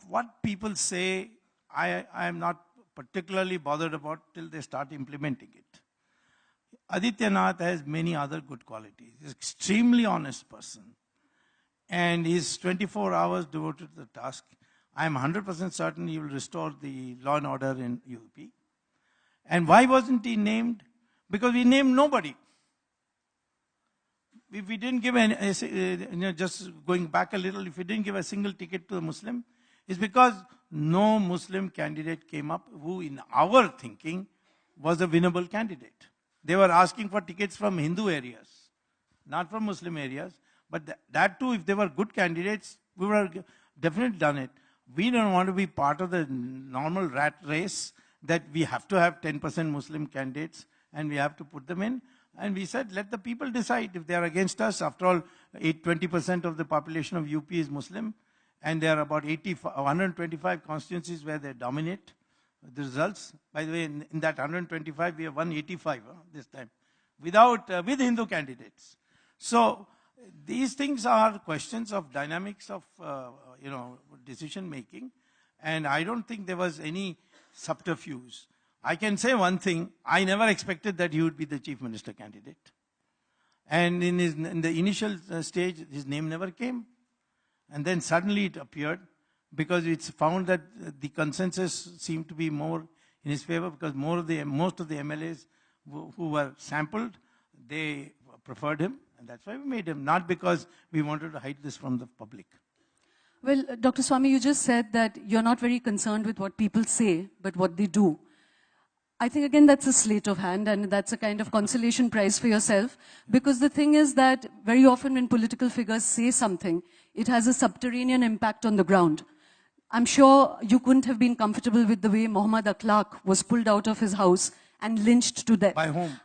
what people say, I am not particularly bothered about till they start implementing it. Adityanath has many other good qualities. He's an extremely honest person. And he's 24 hours devoted to the task. I am 100% certain he will restore the law and order in UP. And why wasn't he named? Because we named nobody. If we didn't give just going back a little, if we didn't give a single ticket to a Muslim, it's because no Muslim candidate came up who, in our thinking, was a winnable candidate. They were asking for tickets from Hindu areas, not from Muslim areas. But that too, if they were good candidates, we would have definitely done it. We don't want to be part of the normal rat race that we have to have 10% Muslim candidates and we have to put them in. And we said, let the people decide if they are against us. After all, 20% of the population of UP is Muslim. And there are about 125 constituencies where they dominate the results. By the way, in that 125, we have 185 this time, with Hindu candidates. So these things are questions of dynamics of decision making. And I don't think there was any subterfuge. I can say one thing, I never expected that he would be the chief minister candidate. And in the initial stage, his name never came. And then suddenly it appeared because it's found that the consensus seemed to be more in his favor because most of the MLAs who were sampled, they preferred him. And that's why we made him, not because we wanted to hide this from the public. Well, Dr. Swami, you just said that you're not very concerned with what people say, but what they do. I think, again, that's a sleight of hand, and that's a kind of consolation prize for yourself, because the thing is that very often when political figures say something, it has a subterranean impact on the ground. I'm sure you couldn't have been comfortable with the way Muhammad Akhlaq was pulled out of his house and lynched to death. By whom?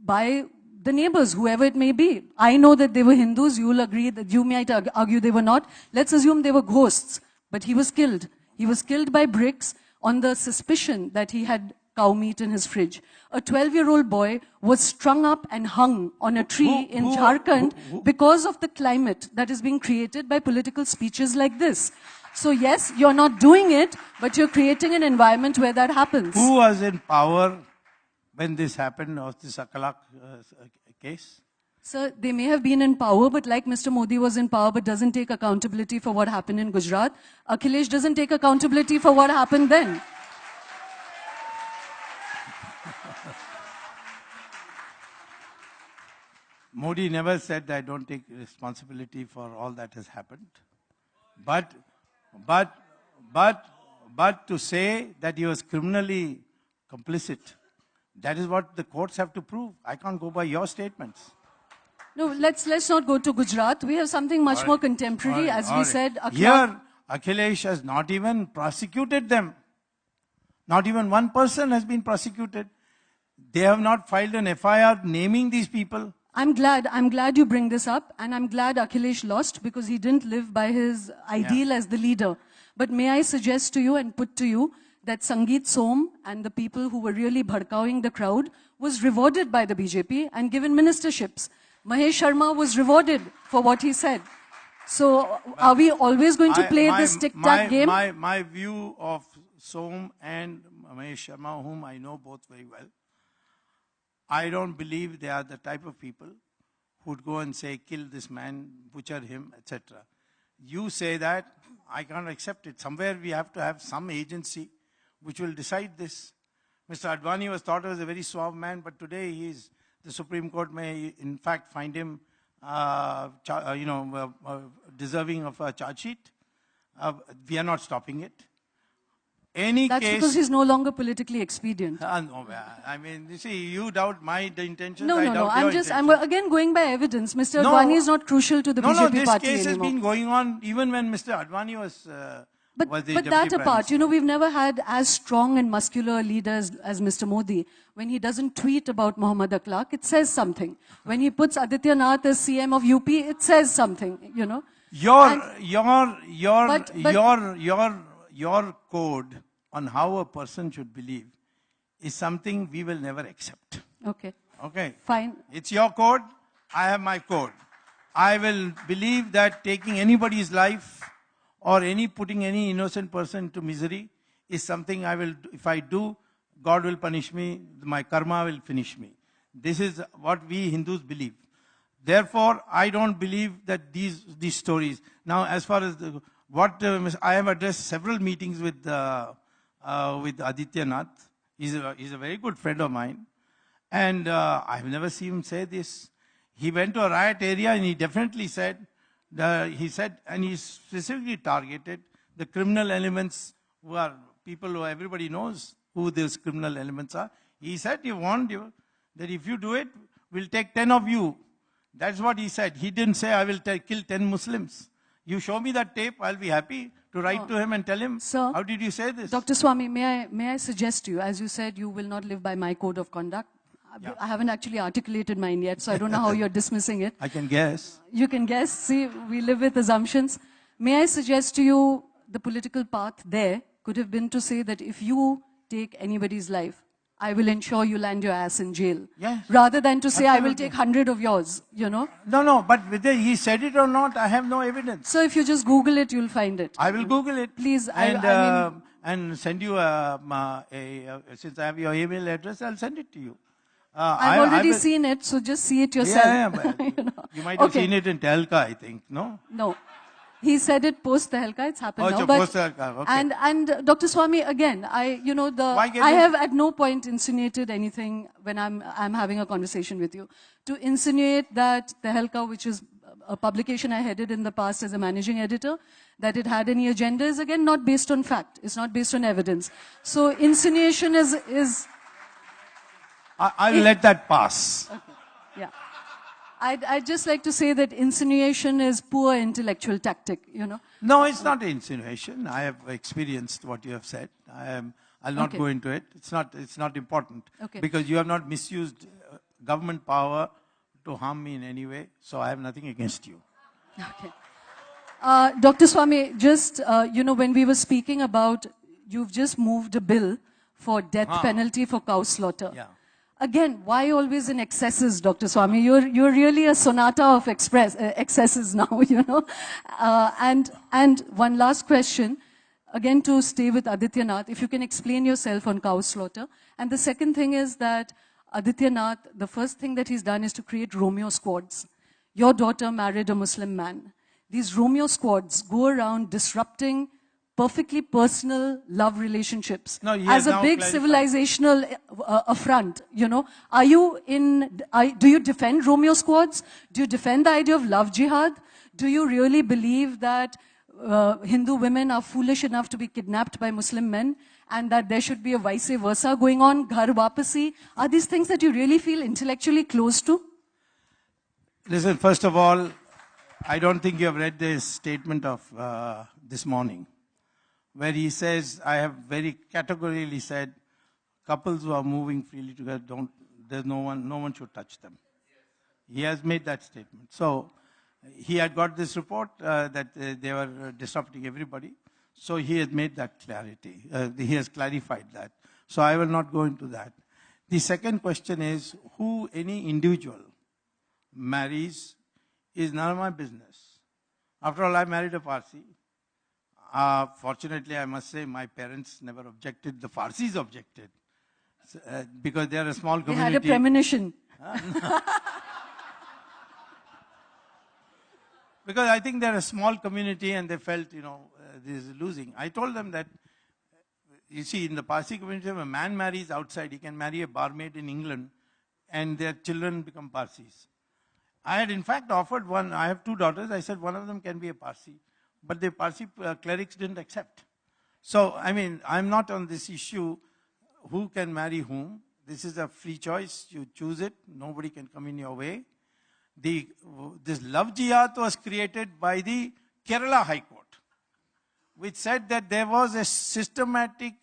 By the neighbors, whoever it may be. I know that they were Hindus. You'll agree that you might argue they were not. Let's assume they were ghosts. But he was killed. He was killed by bricks on the suspicion that he had cow meat in his fridge. A 12-year-old boy was strung up and hung on a tree in Jharkhand because of the climate that is being created by political speeches like this. So yes, you're not doing it, but you're creating an environment where that happens. Who was in power when this happened, of this Akhlaq case? Sir, they may have been in power, but like Mr. Modi was in power but doesn't take accountability for what happened in Gujarat, Akhilesh doesn't take accountability for what happened then. Modi never said I don't take responsibility for all that has happened. But to say that he was criminally complicit, that is what the courts have to prove. I can't go by your statements. No, let's not go to Gujarat. We have something much more contemporary, as we said. Here, Akhilesh has not even prosecuted them. Not even one person has been prosecuted. They have not filed an FIR naming these people. I'm glad you bring this up, and I'm glad Akhilesh lost because he didn't live by his ideal as the leader. But may I suggest to you and put to you that Sangeet Som and the people who were really bhadkawing the crowd was rewarded by the BJP and given ministerships. Mahesh Sharma was rewarded for what he said. So are we always going to play this tic-tac game? My view of Som and Mahesh Sharma, whom I know both very well, I don't believe they are the type of people who would go and say, kill this man, butcher him, etc. You say that, I can't accept it. Somewhere we have to have some agency which will decide this. Mr. Advani was thought of as a very suave man, but today the Supreme Court may in fact find him deserving of a charge sheet. We are not stopping it. That's because he's no longer politically expedient. No, I mean, you see, you doubt my intentions. No. I'm again going by evidence. Mr. Advani is not crucial to the BJP party anymore. This case has been going on even when Mr. Advani was the But that apart, we've never had as strong and muscular leaders as Mr. Modi. When he doesn't tweet about Muhammad Akhlaq, it says something. When he puts Adityanath as CM of UP, it says something, Your code on how a person should believe is something we will never accept. Okay. Okay. Fine. It's your code. I have my code. I will believe that taking anybody's life or any putting any innocent person to misery is something I will, if I do, God will punish me, my karma will finish me. This is what we Hindus believe. Therefore, I don't believe that these stories. Now, as far as I have addressed several meetings with Aditya Nath. He's a very good friend of mine. And I've never seen him say this. He went to a riot area and he definitely said, and he specifically targeted the criminal elements who are people who everybody knows who these criminal elements are. He said, he warned you that if you do it, we'll take 10 of you. That's what he said. He didn't say, I will kill 10 Muslims. You show me that tape, I'll be happy to write to him and tell him, Sir, how did you say this? Dr. Swami, may I suggest to you, as you said, you will not live by my code of conduct. Yeah. I haven't actually articulated mine yet, so I don't know how you're dismissing it. I can guess. You can guess. See, we live with assumptions. May I suggest to you, the political path there could have been to say that if you take anybody's life, I will ensure you land your ass in jail. Yes. Rather than to say, Absolutely. I will take 100 of yours, you know. No, but whether he said it or not, I have no evidence. So if you just Google it, you'll find it. I will Google it. Please, and send you since I have your email address, I'll send it to you. I've already seen it, so just see it yourself. Yeah, but you know. You might have seen it in Telka, I think, no? No. He said it post Tehelka, it's happened now. It's post Tehelka, okay. And Dr. Swami, again, I have at no point insinuated anything when I'm having a conversation with you. To insinuate that Tehelka, which is a publication I headed in the past as a managing editor, that it had any agenda is again not based on fact. It's not based on evidence. So insinuation is I'll let that pass. Okay. Yeah. I'd just like to say that insinuation is poor intellectual tactic, you know. No, it's not insinuation. I have experienced what you have said. I'll not go into it. It's not important. Okay. Because you have not misused government power to harm me in any way. So I have nothing against you. Okay. Dr. Swami, just, when we were speaking about, you've just moved a bill for death penalty for cow slaughter. Yeah. Again, why always in excesses, Dr. Swami? You're really a sonata of excesses now, you know. And one last question, again to stay with Aditya Nath, if you can explain yourself on cow slaughter. And the second thing is that Aditya Nath, the first thing that he's done is to create Romeo squads. Your daughter married a Muslim man. These Romeo squads go around disrupting perfectly personal love relationships as a big civilizational affront, you know. Do you defend Romeo squads? Do you defend the idea of love jihad? Do you really believe that Hindu women are foolish enough to be kidnapped by Muslim men and that there should be a vice versa going on, ghar wapasi? Are these things that you really feel intellectually close to? Listen, first of all, I don't think you have read this statement of this morning, where he says, I have very categorically said, couples who are moving freely together, no one should touch them. He has made that statement. So he had got this report that they were disrupting everybody. So he has made that clarity. He has clarified that. So I will not go into that. The second question is, who any individual marries is none of my business. After all, I married a Parsi. Fortunately, I must say, my parents never objected. The Farsis objected. Because they are a small community. They had a premonition. Because I think they're a small community and they felt, this is losing. I told them that, you see, in the Parsi community, if a man marries outside, he can marry a barmaid in England and their children become Parsis. I had in fact offered one, I have two daughters, I said one of them can be a Parsi. But the Parsi clerics didn't accept. So, I'm not on this issue, who can marry whom. This is a free choice, you choose it, nobody can come in your way. This love jihad was created by the Kerala High Court, which said that there was a systematic,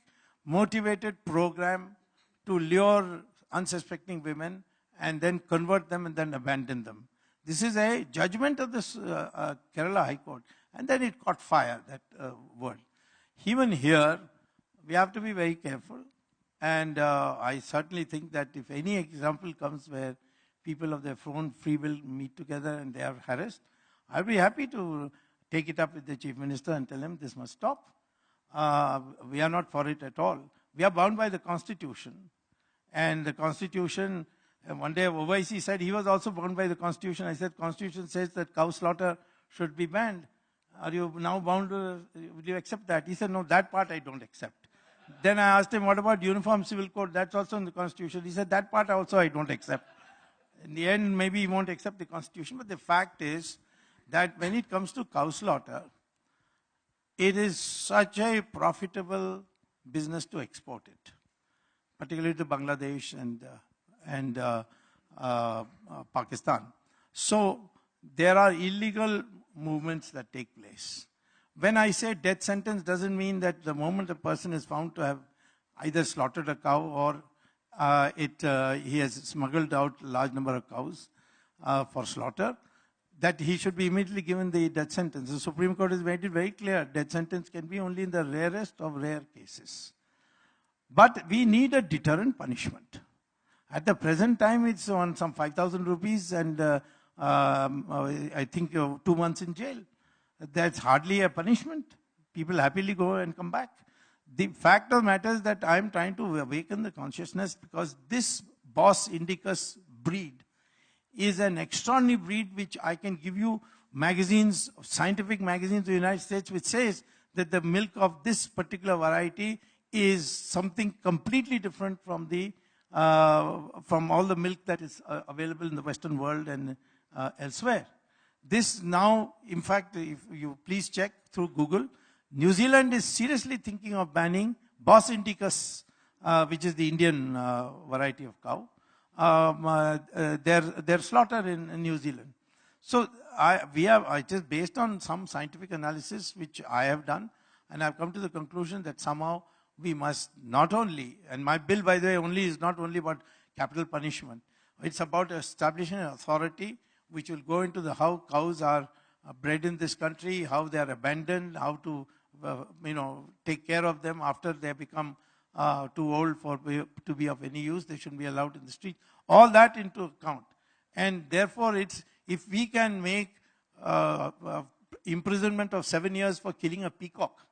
motivated program to lure unsuspecting women and then convert them and then abandon them. This is a judgment of this Kerala High Court. And then it caught fire, that word. Even here, we have to be very careful. And I certainly think that if any example comes where people of their own free will meet together and they are harassed, I'll be happy to take it up with the chief minister and tell him this must stop. We are not for it at all. We are bound by the constitution. And the constitution, one day Owaisi said he was also bound by the constitution. I said, constitution says that cow slaughter should be banned. Are you now bound to, will you accept that? He said, no, that part I don't accept. Then I asked him, what about uniform civil code? That's also in the constitution. He said, that part also I don't accept. In the end, maybe he won't accept the constitution, but the fact is that when it comes to cow slaughter, it is such a profitable business to export it, particularly to Bangladesh and Pakistan. So there are illegal movements that take place. When I say death sentence, doesn't mean that the moment a person is found to have either slaughtered a cow or he has smuggled out a large number of cows for slaughter, that he should be immediately given the death sentence. The Supreme Court has made it very clear, death sentence can be only in the rarest of rare cases. But we need a deterrent punishment. At the present time, it's on some 5,000 rupees and I think 2 months in jail. That's hardly a punishment. People happily go and come back. The fact of the matter is that I'm trying to awaken the consciousness, because this Bos indicus breed is an extraordinary breed which I can give you magazines, scientific magazines of the United States, which says that the milk of this particular variety is something completely different from from all the milk that is available in the Western world and elsewhere. This now, in fact, if you please check through Google, New Zealand is seriously thinking of banning Bos indicus, which is the Indian variety of cow, their slaughter in New Zealand. So it is based on some scientific analysis which I have done, and I've come to the conclusion that somehow we must not only, and my bill, by the way, is not only about capital punishment. It's about establishing an authority which will go into how cows are bred in this country, how they are abandoned, how to take care of them after they become too old to be of any use. They shouldn't be allowed in the street. All that into account. And therefore, if we can make imprisonment of 7 years for killing a peacock,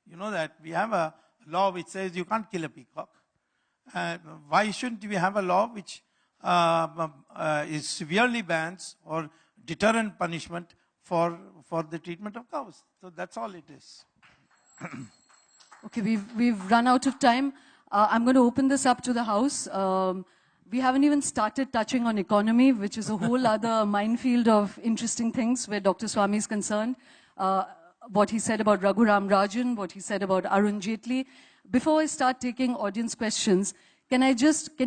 you know that we have a law which says you can't kill a peacock. Why shouldn't we have a law which is severely bans or deterrent punishment for the treatment of cows? So that's all it is. Okay, we've run out of time. I'm going to open this up to the House. We haven't even started touching on economy, which is a whole other minefield of interesting things where Dr. Swami is concerned. What he said about Raghuram Rajan, what he said about Arun Jaitley. Before I start taking audience questions, can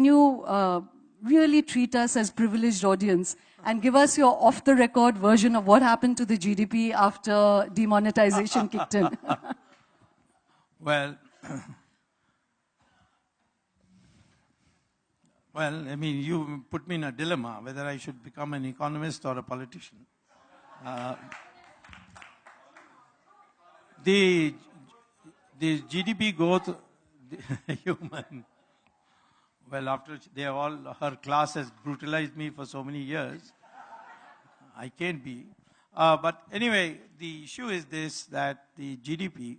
you really treat us as privileged audience and give us your off-the-record version of what happened to the GDP after demonetization kicked in? Well, I mean, you put me in a dilemma whether I should become an economist or a politician. The GDP growth, human. Well, after her class has brutalized me for so many years, I can't be. But anyway, the issue is this, that the GDP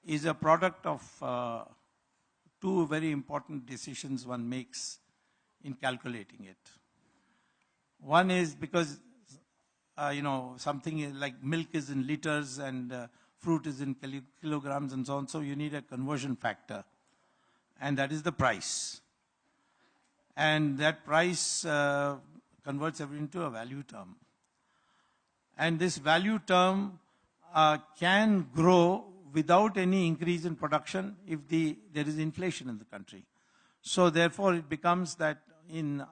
is a product of two very important decisions one makes in calculating it. One is because, something like milk is in liters and fruit is in kilograms and so on, so you need a conversion factor. And that is the price. And that price converts everything into a value term. And this value term can grow without any increase in production if there is inflation in the country. So therefore it becomes that in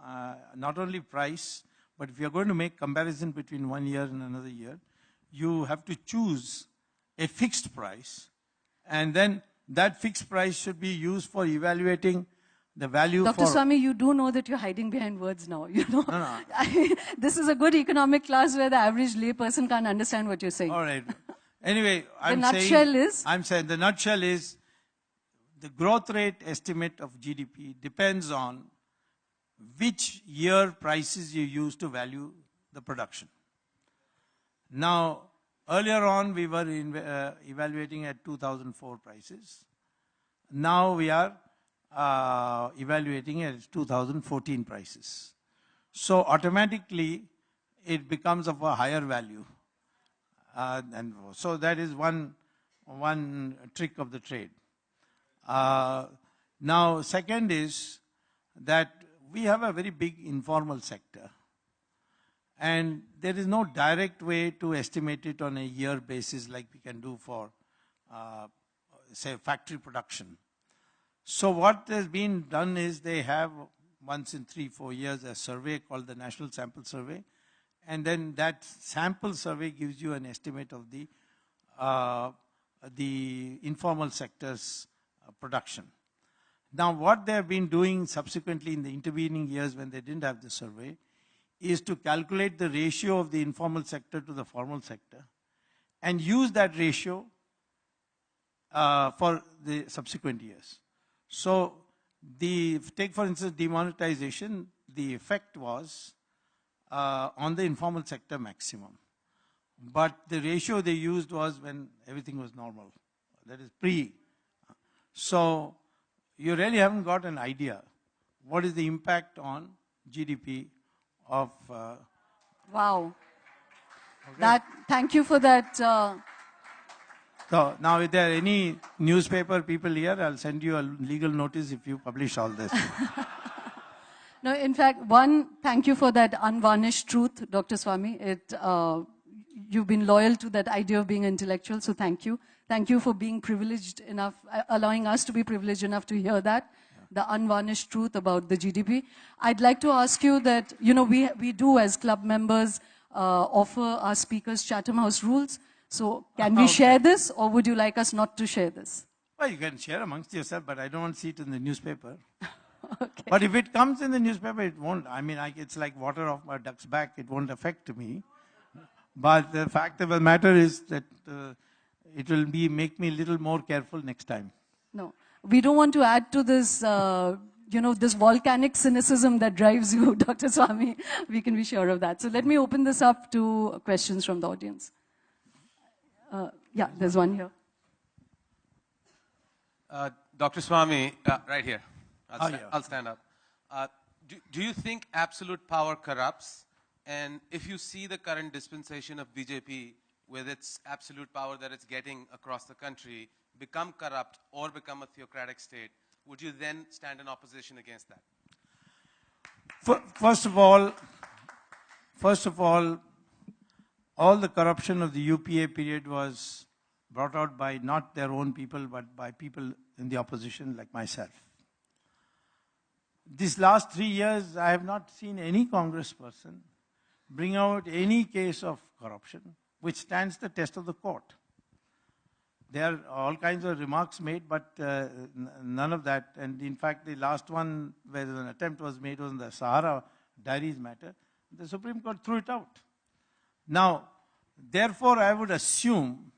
not only price, but if you're going to make comparison between 1 year and another year, you have to choose a fixed price, and then that fixed price should be used for evaluating the value. Dr. Swami, you do know that you're hiding behind words now. No. This is a good economic class where the average lay person can't understand what you're saying. All right. Anyway, I'm saying the nutshell is the growth rate estimate of GDP depends on which year prices you use to value the production. Now, Earlier on, we were evaluating at 2004 prices. Now we are evaluating at 2014 prices. So automatically, it becomes of a higher value. And so that is one trick of the trade. Now, second is that we have a very big informal sector. And there is no direct way to estimate it on a year basis like we can do for, say, factory production. So what has been done is they have once in 3-4 years a survey called the National Sample Survey. And then that sample survey gives you an estimate of the informal sector's production. Now what they have been doing subsequently in the intervening years when they didn't have the survey is to calculate the ratio of the informal sector to the formal sector and use that ratio for the subsequent years. So take for instance demonetization, the effect was on the informal sector maximum. But the ratio they used was when everything was normal, that is pre. So you really haven't got an idea what is the impact on GDP of... Wow. Okay. Thank you for that. So now if there are any newspaper people here, I'll send you a legal notice if you publish all this. No, in fact, thank you for that unvarnished truth, Dr. Swami. You've been loyal to that idea of being intellectual, so thank you. Thank you for being privileged enough, allowing us to be privileged enough to hear that, the unvarnished truth about the GDP. I'd like to ask you that, we do as club members offer our speakers Chatham House rules. So can we share this, or would you like us not to share this? Well, you can share amongst yourself, but I don't want to see it in the newspaper. Okay. But if it comes in the newspaper, it won't. I mean, it's like water off my duck's back. It won't affect me. But the fact of the matter is that it will make me a little more careful next time. No, we don't want to add to this, this volcanic cynicism that drives you, Dr. Swami. We can be sure of that. So let me open this up to questions from the audience. Yeah, there's one here. Dr. Swami, right here. I'll stand up. Do you think absolute power corrupts? And if you see the current dispensation of BJP with its absolute power that it's getting across the country become corrupt or become a theocratic state, would you then stand in opposition against that? First of all, all the corruption of the UPA period was brought out by not their own people, but by people in the opposition like myself. These last 3 years, I have not seen any congressperson bring out any case of corruption which stands the test of the court. There are all kinds of remarks made, but none of that. And in fact, the last one where an attempt was made was on the Sahara Diaries matter. The Supreme Court threw it out. Now, therefore, I would assume,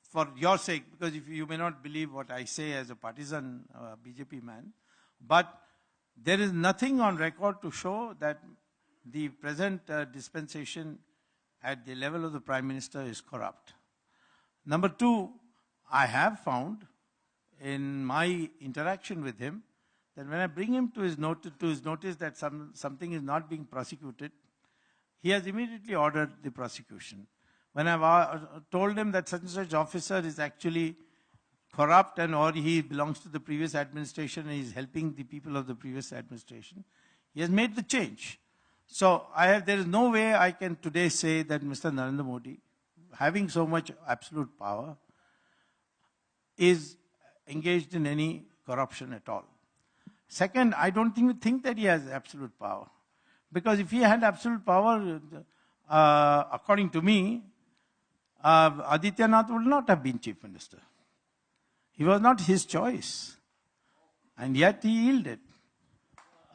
for your sake, because if you may not believe what I say as a partisan BJP man, but there is nothing on record to show that the present dispensation at the level of the Prime Minister is corrupt. Number two, I have found in my interaction with him that when I bring him to his notice that something is not being prosecuted, he has immediately ordered the prosecution. When I've told him that such and such officer is actually corrupt or he belongs to the previous administration and is helping the people of the previous administration, he has made the change. So there is no way I can today say that Mr. Narendra Modi, having so much absolute power, is engaged in any corruption at all. Second, I don't even think that he has absolute power. Because if he had absolute power, according to me, Adityanath would not have been Chief Minister. He was not his choice. And yet he yielded.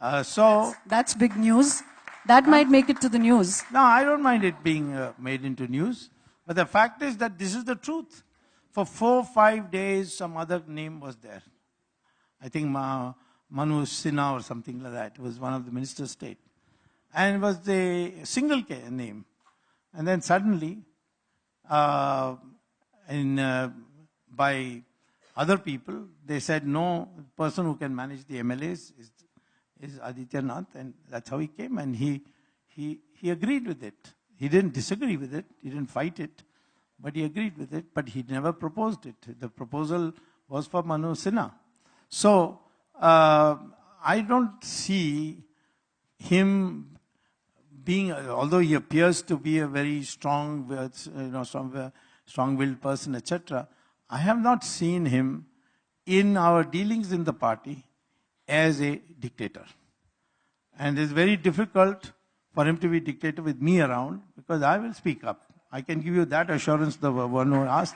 That's big news. That might make it to the news. No, I don't mind it being made into news. But the fact is that this is the truth. For 4-5 days, some other name was there. I think Manu Sinha or something like that. It was one of the ministers of state. And it was the single name. And then suddenly, uh, by other people. They said, no, the person who can manage the MLAs is Aditya Nath, and that's how he came, and he agreed with it. He didn't disagree with it, he didn't fight it, but he agreed with it, but he never proposed it. The proposal was for Manu Sinha. So, I don't see him being, although he appears to be a very strong, strong-willed person, etc., I have not seen him in our dealings in the party as a dictator. And it's very difficult for him to be dictator with me around, because I will speak up. I can give you that assurance, the one who asked.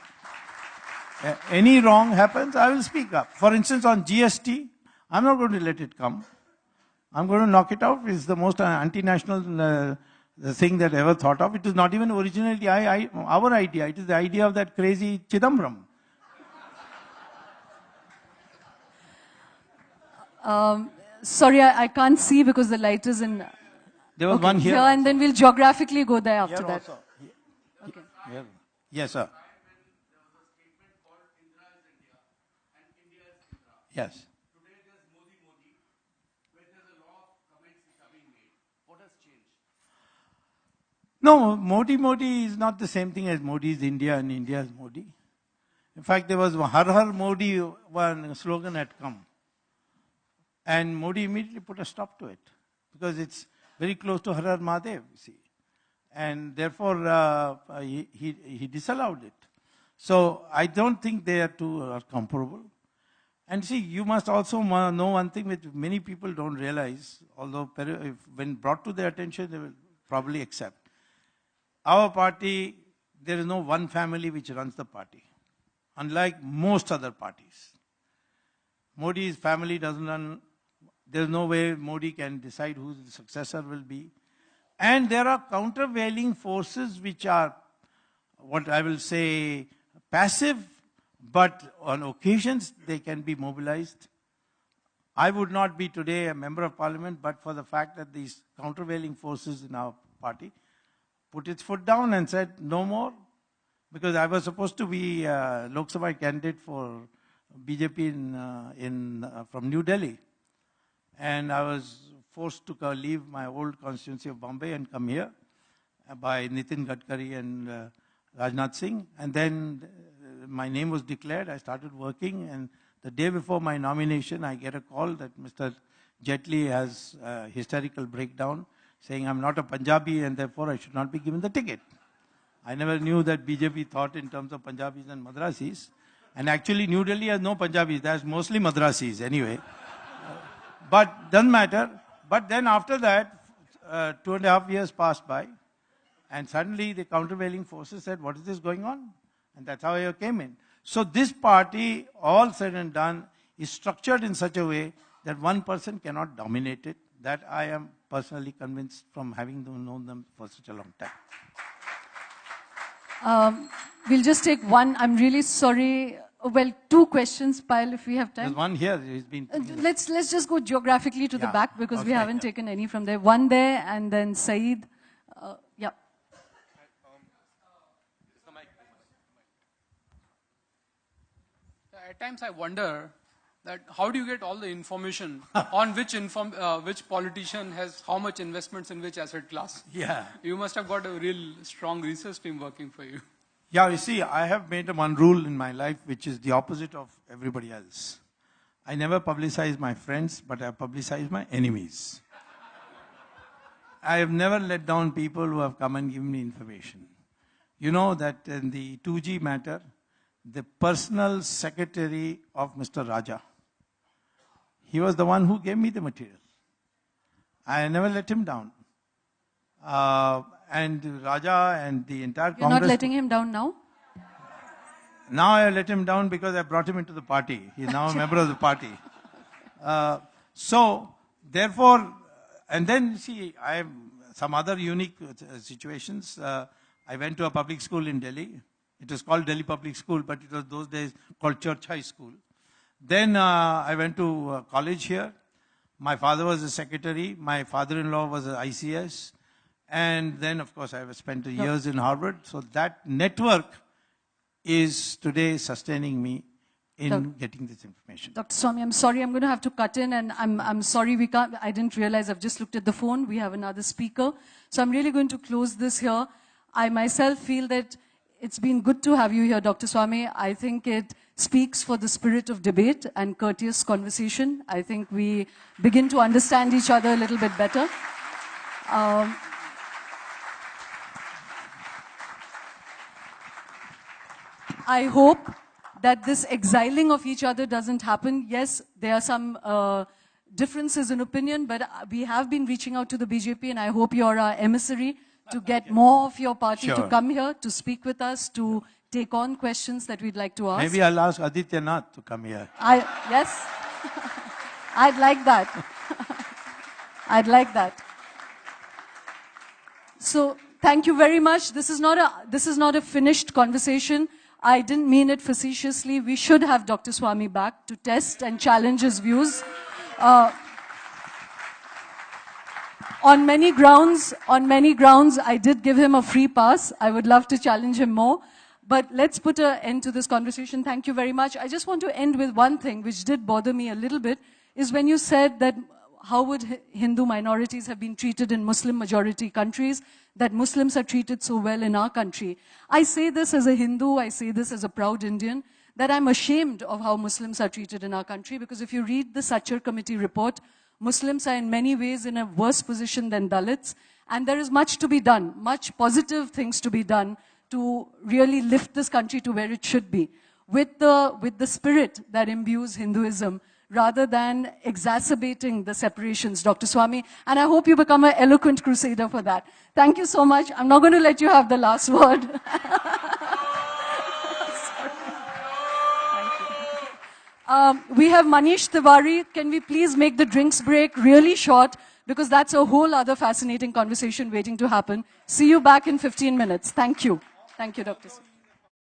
Any wrong happens, I will speak up. For instance, on GST, I'm not going to let it come. I'm going to knock it out. It's the most anti-national thing that I ever thought of. It is not even originally our idea. It is the idea of that crazy Chidambaram. Sorry, I can't see because the light is in. There was one here. And then we'll geographically go there after here that. Also. Okay. Here. Yes, sir. Yes. Today there's Modi, where there's a lot of comments which are being made. What has changed? No, Modi is not the same thing as Modi is India and India is Modi. In fact, there was Har Har Modi, one slogan had come. And Modi immediately put a stop to it, because it's very close to Har Har Mahadev, you see. And therefore, he disallowed it. So I don't think they are two are comparable. And see, you must also know one thing which many people don't realize, although when brought to their attention, they will probably accept. Our party, there is no one family which runs the party, unlike most other parties. Modi's family doesn't run. There's no way Modi can decide who the successor will be. And there are countervailing forces which are, what I will say, passive, but on occasions they can be mobilized. I would not be today a member of parliament, but for the fact that these countervailing forces in our party put its foot down and said no more, because I was supposed to be a Lok Sabha candidate for BJP from New Delhi. And I was forced to leave my old constituency of Bombay and come here by Nitin Gadkari and Rajnath Singh. And then my name was declared. I started working. And the day before my nomination, I get a call that Mr. Jaitley has a hysterical breakdown, saying I'm not a Punjabi and therefore I should not be given the ticket. I never knew that BJP thought in terms of Punjabis and Madrasis. And actually, New Delhi has no Punjabis. There's mostly Madrasis anyway. But doesn't matter. But then after that, 2.5 years passed by, and suddenly the countervailing forces said, what is this going on? And that's how I came in. So this party, all said and done, is structured in such a way that one person cannot dominate it. That I am personally convinced from having known them for such a long time. We'll just take one. I'm really sorry. Well, two questions, Payal, if we have time. There's one here. He's been let's just go geographically to the back, because we haven't taken any from there. One there, and then Saeed. Yeah. At times I wonder that how do you get all the information on which politician has how much investments in which asset class? Yeah. You must have got a real strong research team working for you. Yeah, you see, I have made one rule in my life which is the opposite of everybody else. I never publicize my friends, but I publicize my enemies. I have never let down people who have come and given me information. You know that in the 2G matter, the personal secretary of Mr. Raja, he was the one who gave me the material. I never let him down. And Raja and the entire Congress... You're not letting him down now? Now I let him down because I brought him into the party. He's now a member of the party. So, therefore, and then see, I have some other unique situations. I went to a public school in Delhi. It was called Delhi Public School, but it was those days called Church High School. Then I went to college here. My father was a secretary. My father-in-law was an ICS. And then, of course, I have spent years in Harvard. So that network is today sustaining me in getting this information. Dr. Swami, I'm sorry, I'm going to have to cut in, and I'm sorry we can't, I didn't realize, I've just looked at the phone, we have another speaker. So I'm really going to close this here. I myself feel that it's been good to have you here, Dr. Swami. I think it speaks for the spirit of debate and courteous conversation. I think we begin to understand each other a little bit better. I hope that this exiling of each other doesn't happen. Yes, there are some differences in opinion, but we have been reaching out to the BJP, and I hope you're our emissary to get more of your party to come here, to speak with us, to take on questions that we'd like to ask. Maybe I'll ask Adityanath to come here. Yes, I'd like that. I'd like that. So thank you very much. This is not a finished conversation. I didn't mean it facetiously. We should have Dr. Swami back to test and challenge his views. On many grounds, I did give him a free pass. I would love to challenge him more. But let's put an end to this conversation. Thank you very much. I just want to end with one thing which did bother me a little bit, is when you said that how would Hindu minorities have been treated in Muslim majority countries, that Muslims are treated so well in our country. I say this as a Hindu, I say this as a proud Indian, that I'm ashamed of how Muslims are treated in our country, because if you read the Sachar Committee report, Muslims are in many ways in a worse position than Dalits, and there is much to be done, much positive things to be done to really lift this country to where it should be, with the spirit that imbues Hinduism, rather than exacerbating the separations, Dr. Swami. And I hope you become an eloquent crusader for that. Thank you so much. I'm not going to let you have the last word. Thank you. We have Manish Tiwari. Can we please make the drinks break really short? Because that's a whole other fascinating conversation waiting to happen. See you back in 15 minutes. Thank you. Thank you, Dr. Swami.